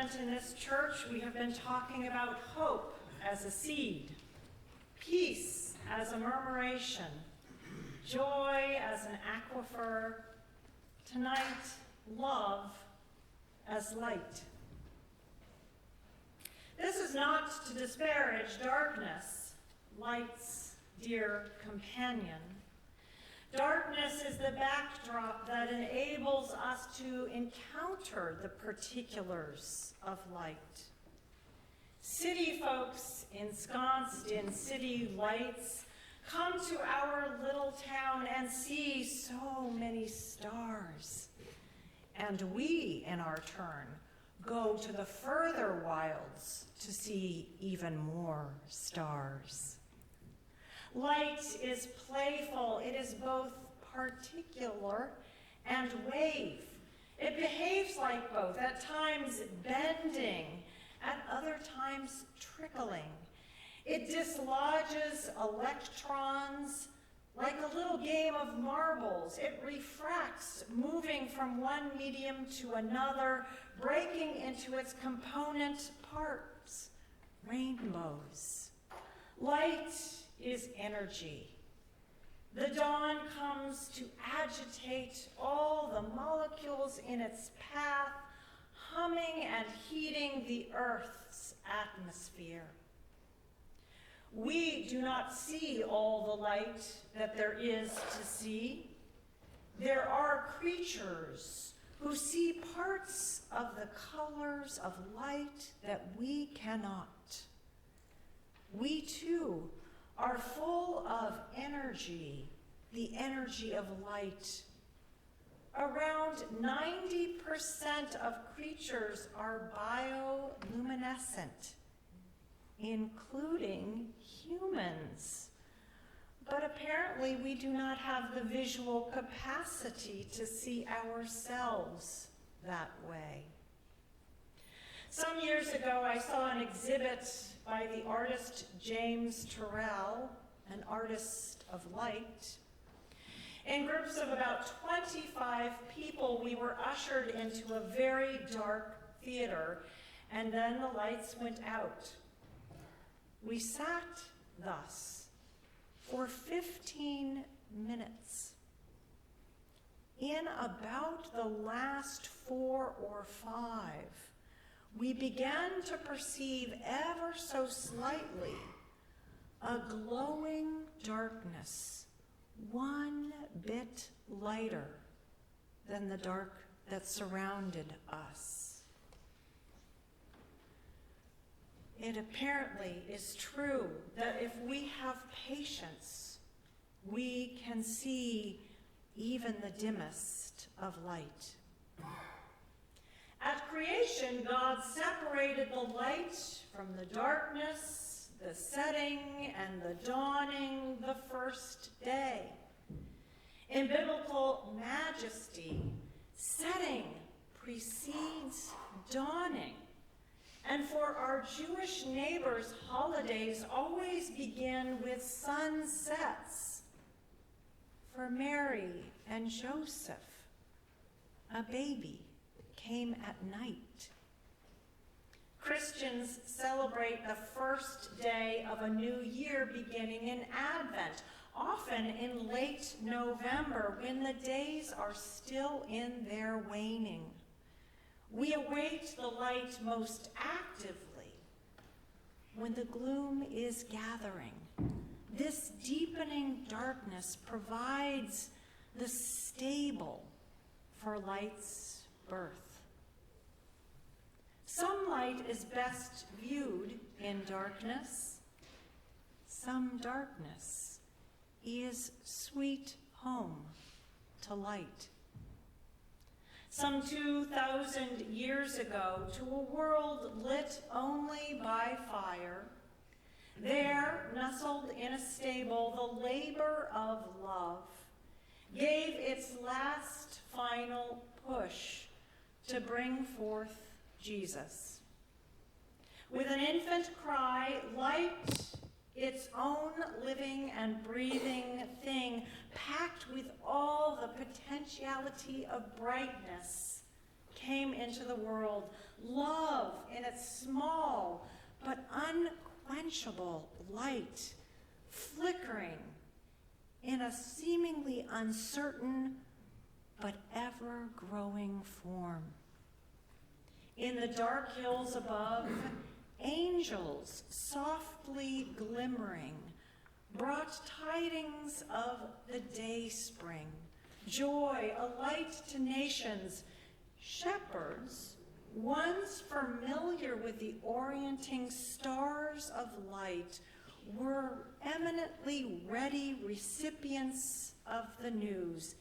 Advent in this church, we have been talking about hope as a seed, peace as a murmuration, joy as an aquifer, tonight, love as light. This is not to disparage darkness, light's dear companion. Darkness is the backdrop that enables us to encounter the particulars of light. City folks ensconced in city lights come to our little town and see so many stars. And we, in our turn, go to the further wilds to see even more stars. Light is playful. It is both particular and wave. It behaves like both, at times bending, at other times trickling. It dislodges electrons like a little game of marbles. It refracts, moving from one medium to another, breaking into its component parts, rainbows. Light is energy. The dawn comes to agitate all the molecules in its path, humming and heating the Earth's atmosphere. We do not see all the light that there is to see. There are creatures who see parts of the colors of light that we cannot. We too are full of energy, the energy of light. Around 90% of creatures are bioluminescent, including humans. But apparently we do not have the visual capacity to see ourselves that way. Some years ago, I saw an exhibit by the artist James Turrell, an artist of light. In groups of about 25 people, we were ushered into a very dark theater, and then the lights went out. We sat thus for 15 minutes. In about the last 4 or 5, we began to perceive ever so slightly a glowing darkness, one bit lighter than the dark that surrounded us. It apparently is true that if we have patience, we can see even the dimmest of light. At creation, God separated the light from the darkness, the setting and the dawning the first day. In biblical majesty, setting precedes dawning. And for our Jewish neighbors, holidays always begin with sunsets. For Mary and Joseph, a baby came at night. Christians celebrate the first day of a new year beginning in Advent, often in late November when the days are still in their waning. We await the light most actively when the gloom is gathering. This deepening darkness provides the stable for light's birth. Some light is best viewed in darkness. Some darkness is sweet home to light. Some 2,000 years ago, to a world lit only by fire, there, nestled in a stable, the labor of love gave its last final push to bring forth Jesus. With an infant cry, light, its own living and breathing thing, packed with all the potentiality of brightness, came into the world, love in its small but unquenchable light, flickering in a seemingly uncertain but ever-growing form. In the dark hills above, angels softly glimmering brought tidings of the day spring, joy, a light to nations. Shepherds, once familiar with the orienting stars of light, were eminently ready recipients of the news.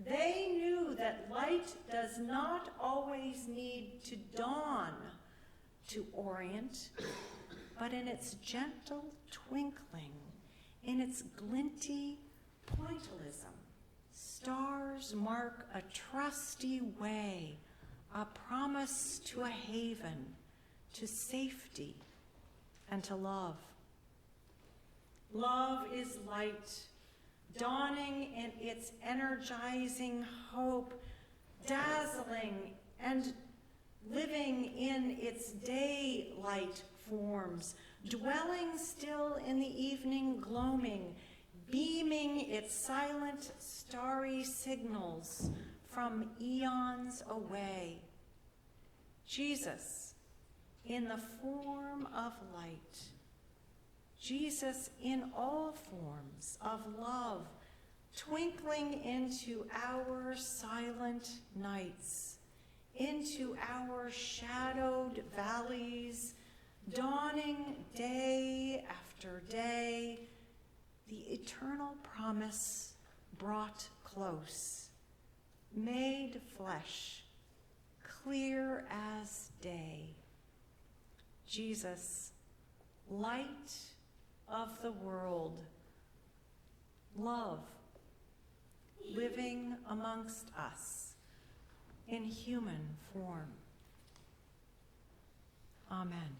They knew that light does not always need to dawn to orient, but in its gentle twinkling, in its glinty pointillism, stars mark a trusty way, a promise to a haven, to safety, and to love. Love is light, dawning in its energizing hope, dazzling and living in its daylight forms, dwelling still in the evening gloaming, beaming its silent starry signals from eons away. Jesus in the form of light, Jesus in all forms of love, twinkling into our silent nights, into our shadowed valleys, dawning day after day, the eternal promise brought close, made flesh, clear as day. Jesus, light of the world, love, living amongst us in human form. Amen.